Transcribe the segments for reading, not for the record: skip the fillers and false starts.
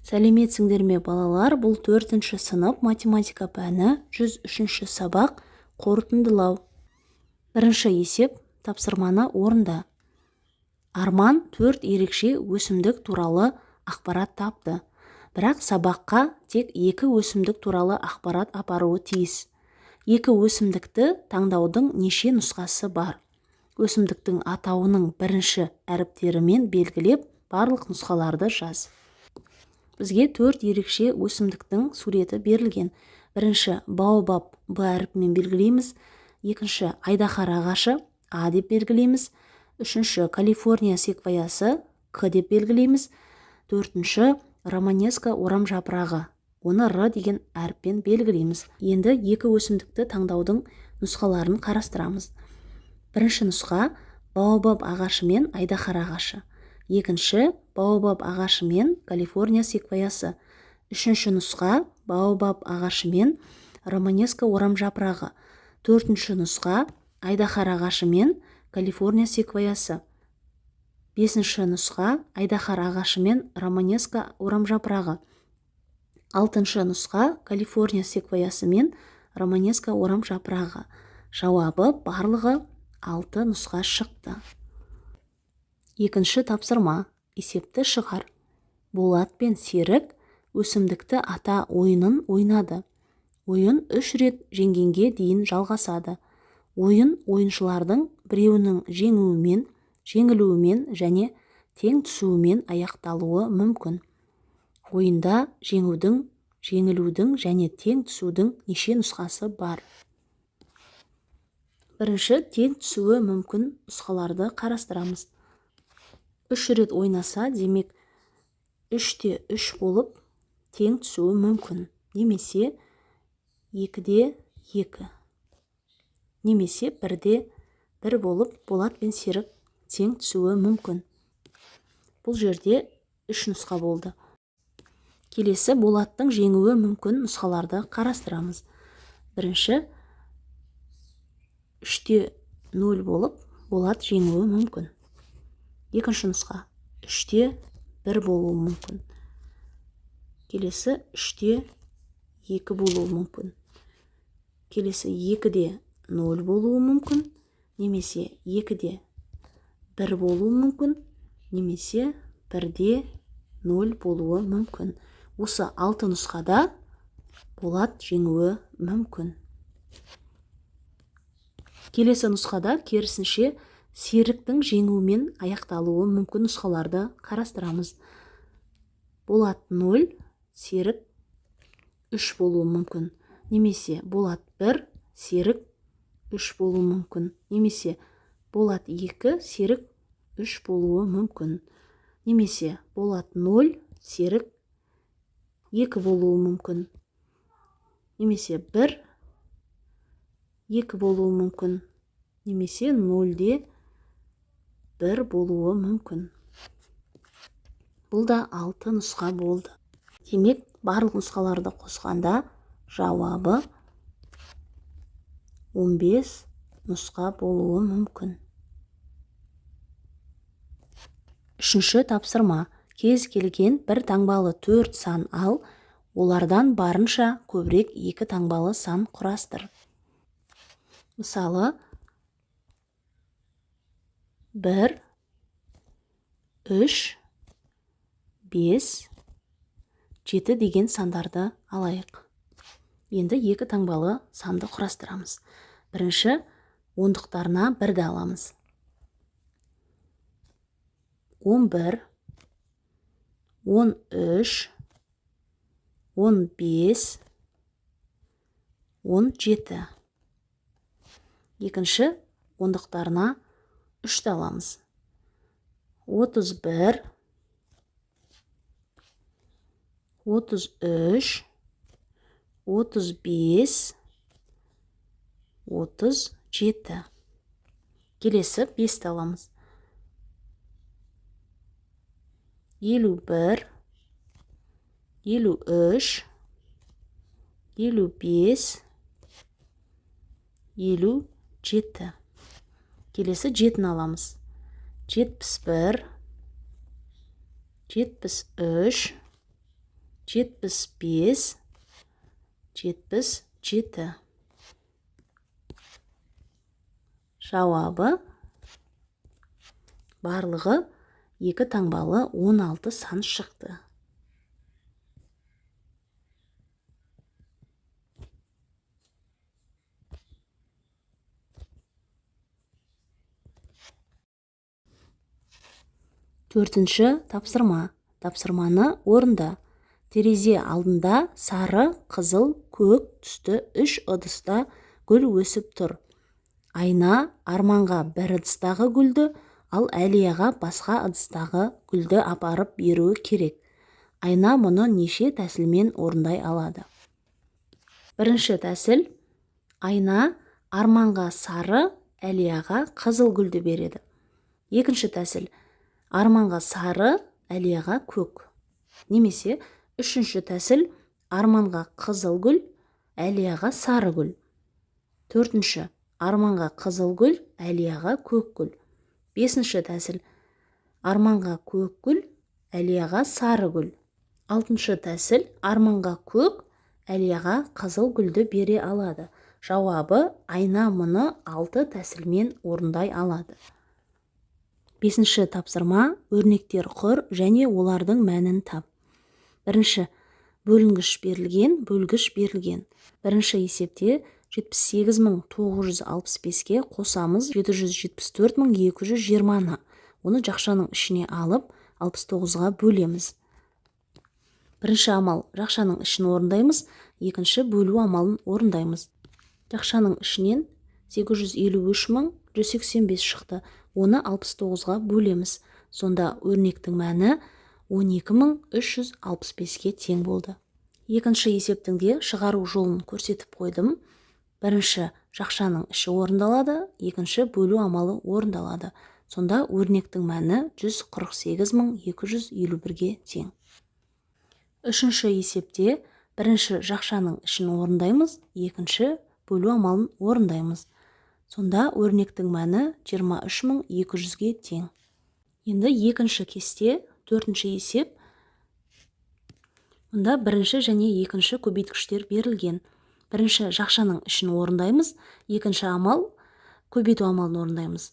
Сәлеметсіңдер ме балалар, бұл 4-ші сынып математика пәні 103-ші сабақ қорытындылау. Бірінші есеп, тапсырманы орында. Арман 4 ерекше өсімдік туралы ақпарат тапты. Бірақ сабаққа тек 2 өсімдік туралы ақпарат апаруы тиіс. 2 өсімдікті таңдаудың неше нұсқасы бар? Өсімдіктің атауының бірінші әріптерімен белгілеп, барлық нұсқаларды жаз. Бізге 4 ерекше өсімдіктің суреті берілген. Бірінші баобаб Б әріпімен белгілейміз. Екінші айдахар ағашы А деп белгілейміз. Үшінші Калифорния секвоясы К деп белгілейміз. Төртінші романеско орам жапырағы. Оны Р деген әріппен белгілейміз. Енді 2 өсімдікті таңдаудың нұсқаларын қарастырамыз. Бірінші нұсқа баобаб ағашы мен айдахар ағашы. Екінші баобаб ағашы мен Калифорния секвоясы. Үшінші нұсқа баобаб ағашы мен романеско орам жапырағы. Төртінші нұсқа айдахар ағашы мен Калифорния секвоясы. Бесінші нұсқа айдахар ағашы мен романеско орам жапырағы. Алтыншы нұсқа Калифорния секвоясы мен романеско орам жапырағы. Жауабы барлығы 6 нұсқа шықты. Екінші тапсырма. Есепті шығар. Болат пен Серік өсімдікті ата ойынын ойнады. Ойын 3 рет жеңгенге дейін жалғасады. Ойын ойыншылардың біреуінің жеңілуімен және тең түсуімен аяқталуы мүмкін. Ойында жеңілудің және тең түсудің неше нұсқасы бар? Бірінші тең түсуі мүмкін нұсқаларды қарастырамыз. 3 рет ойнаса, демек 3-те 3 болып тең түсуі мүмкін. Немесе 2-де 2. Немесе 1-де 1 болып Болат пен Серік тең түсуі мүмкін. Бұл жерде 3 нұсқа болды. Келесі Болаттың жеңуі мүмкін нұсқаларды қарастырамыз. Бірінші 3-те 0 болып Болат жеңуі мүмкін. Екінші нұсқа 3-те 1 болуы мүмкін. Келесі 3-те 2 болуы мүмкін. Келесі 2-де 0 болуы мүмкін. Немесе 2-де 1 болуы мүмкін. Немесе 1-де 0 болуы мүмкін. Осы 6 нұсқада Болат жеңуі мүмкін. Келесі нұсқада керісінше Серіктің жеңуімен аяқталуы мүмкін нұсқаларды қарастырамыз. Болат 0, Серік 3 болуы мүмкін. Немесе Болат 1, Серік 3 болуы мүмкін. Немесе Болат 2, Серік 3 болуы мүмкін. Немесе Болат 0, Серік 2 болуы мүмкін. Немесе 1, 2 болуы мүмкін. Немесе 0-де 1 болуы мүмкін. Бұл да 6 нұсқа болды. Демек, барлық нұсқаларды қосқанда жауабы 15 нұсқа болуы мүмкін. Үшінші тапсырма. Кез келген бір таңбалы 4 сан ал, олардан барынша көбірек 2 таңбалы сан құрастыр. Мысалы, 1, 3, 5, 7 деген сандарды алайық. Енді 2 таңбалы санды құрастырамыз. Бірінші ондықтарына 1-ді аламыз. 11, 13, 15, 17. Екінші ондықтарына 3-ді аламыз. 31, 33, 35, 37. Келесі 5-ді аламыз. 51, 53, 55, 57. Келесі 7-ні аламыз. 71, 73, 75, 77. Жауабы барлығы 2 таңбалы 16 сан шықты. Төртінші тапсырма. Тапсырманы орында. Терезе алдында сары, қызыл, көк түсті 3 ыдыста гүл өсіп тұр. Айна Арманға бір ыдыстағы гүлді, ал Әлияға басқа ыдыстағы гүлді апарып беруі керек. Айна мұны неше тәсілмен орындай алады? Бірінші тәсіл. Айна Арманға сары, Әлияға қызыл гүлді береді. Екінші тәсіл. Арманға сары, Әлияға көк. Немесе үшінші тәсіл. Арманға қызыл гүл, Әлияға сары гүл. Төртінші. Арманға қызыл гүл, Әлияға көк гүл. Бесінші тәсіл. Арманға көк гүл, Әлияға сары гүл. Алтыншы тәсіл. Арманға көк, Әлияға қызыл гүлді бере алады. Жауабы Айна мұны 6 тәсілмен орындай алады. Бесінші тапсырма. Өрнектер құр және олардың мәнін тап. Бірінші. Бөлінгіш берілген, бөлгіш берілген. Бірінші есепте 78.965-ке қосамыз 774.220-ны. Оны жақшаның ішіне алып, 69-ға бөлеміз. Бірінші амал жақшаның ішін орындаймыз, екінші бөлу амалын орындаймыз. Жақшаның ішінен 853.185 шықты. Оны 69-ға бөлеміз. Сонда өрнектің мәні 12.365-ке тең болды. Екінші есептің де шығару жолын көрсетіп қойдым. Бірінші жақшаның іші орындалады, екінші бөлу амалы орындалады. Сонда өрнектің мәні 148.251-ге тең. Үшінші есепте бірінші жақшаның ішін орындаймыз, екінші бөлу амалын орындаймыз. Сонда өрнектің мәні 23.200-ге тең. Енді екінші кесте, төртінші есеп. Мұнда бірінші және екінші көбейткіштер берілген. Бірінші жақшаның ішін орындаймыз, екінші амал көбейту амалын орындаймыз.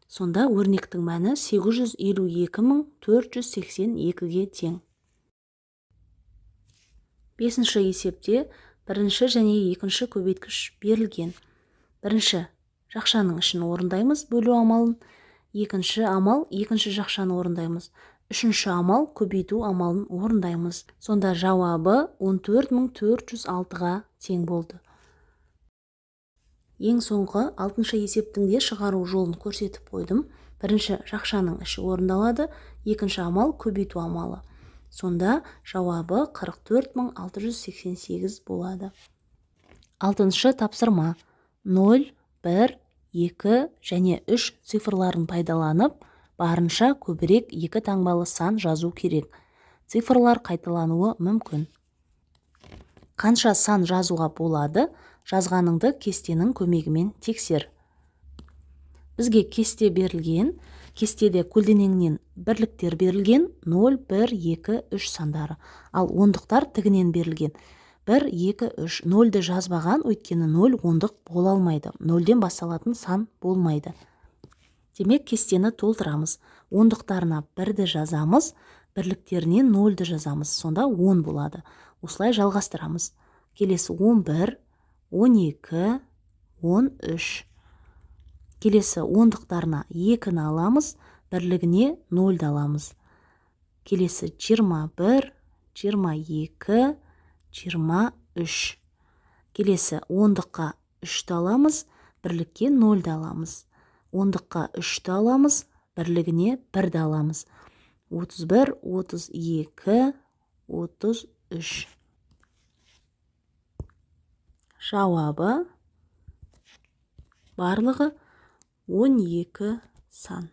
Сонда өрнектің мәні 852.482-ге тең. Бесінші есепте бірінші және екінші көбейткіш берілген. Бірінші жақшаның ішін орындаймыз, бөлу амалын. Екінші амал екінші жақшаны орындаймыз. Үшінші амал көбейту амалын орындаймыз. Сонда жауабы 14.406-ға тең болды. Ең соңғы 6-шы есептің де шығару жолын көрсетіп қойдым. Бірінші жақшаның іші орындалады, екінші амал көбейту амалы. Сонда жауабы 44.688 болады. 6-шы тапсырма. 0, 1, 2 және 3 цифрларын пайдаланып, барынша көбірек 2 таңбалы сан жазу керек. Цифрлар қайталануы мүмкін. Қанша сан жазуға болады, жазғаныңды кестенің көмегімен тексер. Бізге кесте берілген, кестеде көлденеңнен бірліктер берілген 0, 1, 2, 3 сандары. Ал ондықтар тігінен берілген 1, 2, 3. 0-ді жазбаған, өйткені 0 ондық бола алмайды. 0-ден басталатын сан болмайды. Демек кестені толтырамыз. Ондықтарына 1-ді жазамыз, бірліктерінен 0-ді жазамыз. Сонда 10 болады. Осылай жалғастырамыз. Келесі 11, 12, 13. Келесі ондықтарына 2-ні аламыз, бірлігіне 0-ді аламыз. Келесі 21, 22, 23. Келесі ондыққа 3-ті аламыз, бірлікке 0-ді аламыз. Ондыққа 3-ті аламыз, бірлігіне 1-ді аламыз. 31, 32, 33. Жауабы барлығы 12 сан.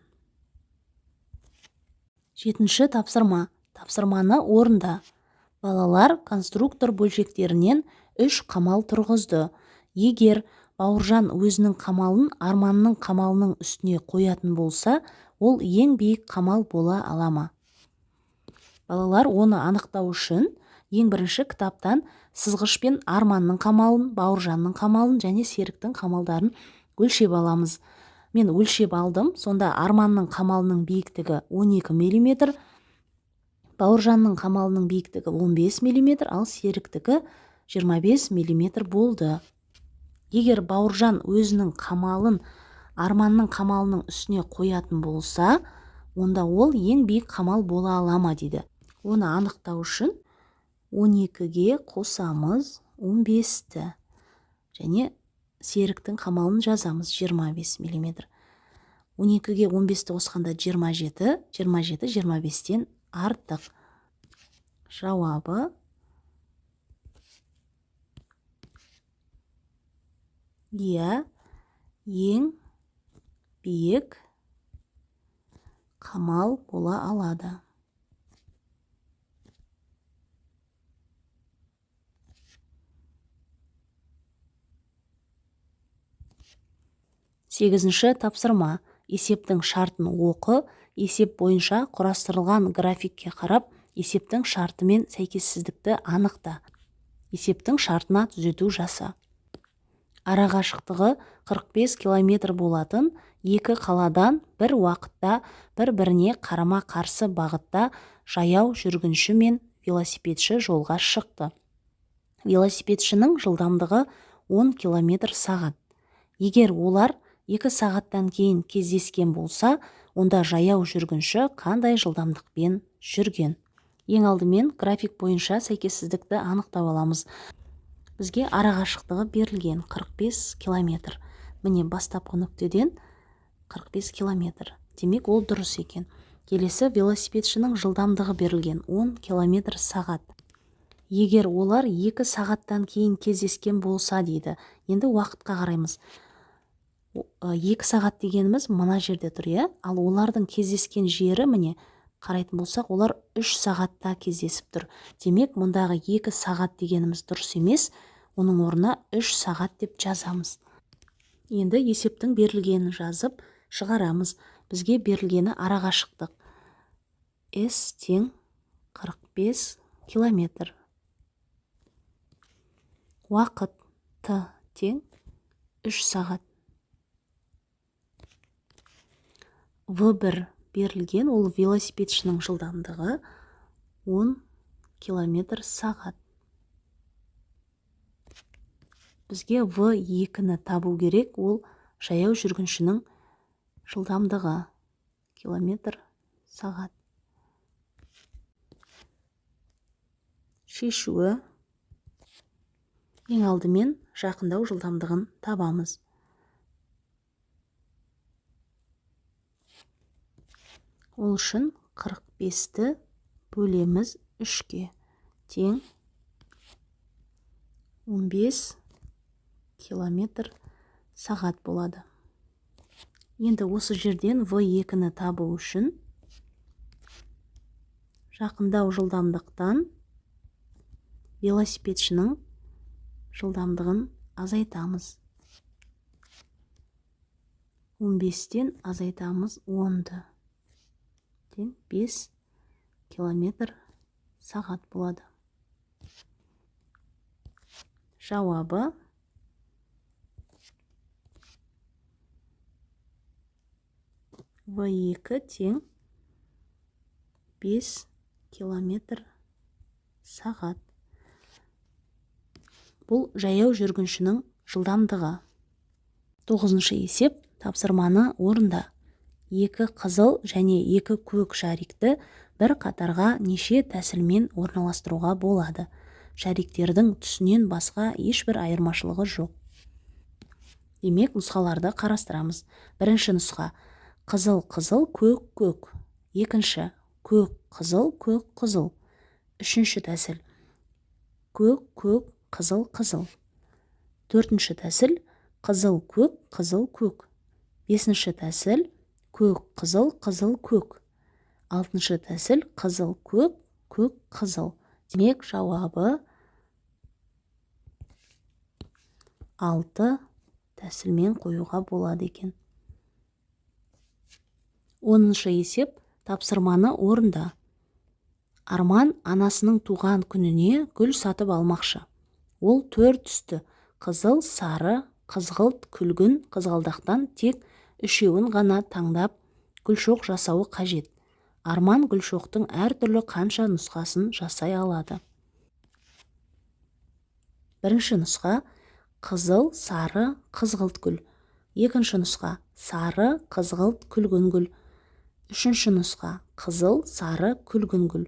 7-ші тапсырма. Тапсырманы орында. Балалар конструктор бөлшектерінен 3 қамал тұрғызды. Егер Бауыржан өзінің қамалын Арманның қамалының үстіне қоятын болса, ол ең биік қамал бола алама. Балалар оны анықтау үшін Ең бірінші кітаптан Сызғыш пен Арманның қамалын, Бауыржанның қамалын және Серіктің қамалдарын өлшеп аламыз. Мен өлшеп алдым. Сонда Арманның қамалының биіктігі 12 мм, Бауыржанның қамалының биіктігі 15 мм, ал Серіктігі 25 мм болды. Егер Бауыржан өзінің қамалын Арманның қамалының үстіне қоятын болса, онда ол ең биік қамал бола ала ма дейді. Оны анықтау үшін 12-ге қосамыз 15-ті және Серіктің қамалын жазамыз 25 мм. 12-ге 15-ті қосқанда 27, 25-тен артық. Жауабы иә, ең биік қамал бола алады. Сегізінші тапсырма. Есептің шартын оқы. Есеп бойынша құрастырылған графикке қарап, есептің шартымен сәйкессіздікті анықта. Есептің шартына түзету жаса. Арақашықтығы 45 км болатын екі қаладан бір уақытта бір-біріне қарама-қарсы бағытта жаяу жүргінші мен велосипедші жолға шықты. Велосипедшінің жылдамдығы 10 км сағат. Егер олар 2 сағаттан кейін кездескен болса, онда жаяу жүргінші қандай жылдамдықпен жүрген? Ең алдымен график бойынша сәйкессіздікті анықтап аламыз. Бізге арақашықтығы берілген 45 км. Міне бастапқы нүктеден 45 км. Демек, ол дұрыс екен. Келесі, велосипедшінің жылдамдығы берілген 10 км сағат. Егер олар 2 сағаттан кейін кездескен болса дейді. Енді уақытқа қараймыз. 2 сағат дегеніміз мына жерде тұр, иә? Ал олардың кездескен жері, міне, қарайтын болсақ, олар 3 сағатта кездесіп тұр. Демек, мұндағы 2 сағат дегеніміз дұрыс емес, оның орнына 3 сағат деп жазамыз. Енді есептің берілгенін жазып шығарамыз. Бізге берілгені арақашықтық. S тең 45 км. Уақыт T тең 3 сағат. V1 берілген, ол велосипедшінің жылдамдығы 10 км сағат. Бізге V2-ні табу керек, ол жаяу жүргіншінің жылдамдығы км сағат. Шешуі. Ең алдымен жақындау жылдамдығын табамыз. Ол үшін 45-ті бөлеміз 3-ке, тең 15 км сағат болады. Енді осы жерден V2-ні табу үшін жақындау жылдамдықтан велосипедшінің жылдамдығын азайтамыз. 15-тен азайтамыз 10-ды. 5 км сағат болады. Жауабы V2 тең 5 км сағат. Бұл жаяу жүргіншінің жылдамдығы. 9-шы есеп, тапсырманы орында. 2 қызыл және 2 көк шарикті бір қатарға неше тәсілмен орналастыруға болады. Шариктердің түсінен басқа ешбір айырмашылығы жоқ. Демек, нұсқаларды қарастырамыз. Бірінші нұсқа: қызыл, қызыл, көк, көк. Екінші: көк, қызыл, көк, қызыл. Үшінші тәсіл: көк, көк, қызыл, қызыл. Төртінші тәсіл: қызыл, көк, қызыл, көк. Бесінші тәсіл: көк, қызыл, қызыл, көк. Алтыншы тәсіл: қызыл, көк, көк, қызыл. Демек, жауабы 6 тәсілмен қоюға болады екен. 10-шы есеп, тапсырманы орында. Арман анасының туған күніне гүл сатып алмақшы. Ол 4 түсті: қызыл, сары, қызғылт, күлгін қызғалдақтан тек 3-еуін ғана таңдап гүлшоқ жасауы қажет. Арман гүлшоқтың әртүрлі қанша нұсқасын жасай алады? Бірінші нұсқа: қызыл, сары, қызғылт гүл. Екінші нұсқа: сары, қызғылт, күлгін гүл. Үшінші нұсқа: қызыл, сары, күлгін гүл.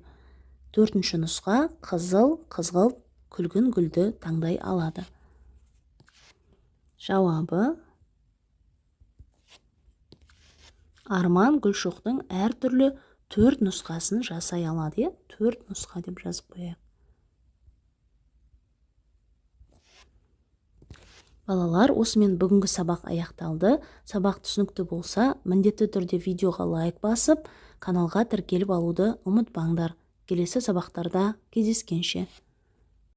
Төртінші нұсқа: қызыл, қызғылт, күлгін гүлді таңдай алады. Жауабы: Арман гүлшоқтың әртүрлі 4 нұсқасын жасай алады. 4 нұсқа деп жазып қояйық. Балалар, осымен бүгінгі сабақ аяқталды. Сабақ түсінікті болса, міндетті түрде видеоға лайк басып, каналға тіркеліп алуды ұмытпаңдар. Келесі сабақтарда кездескенше.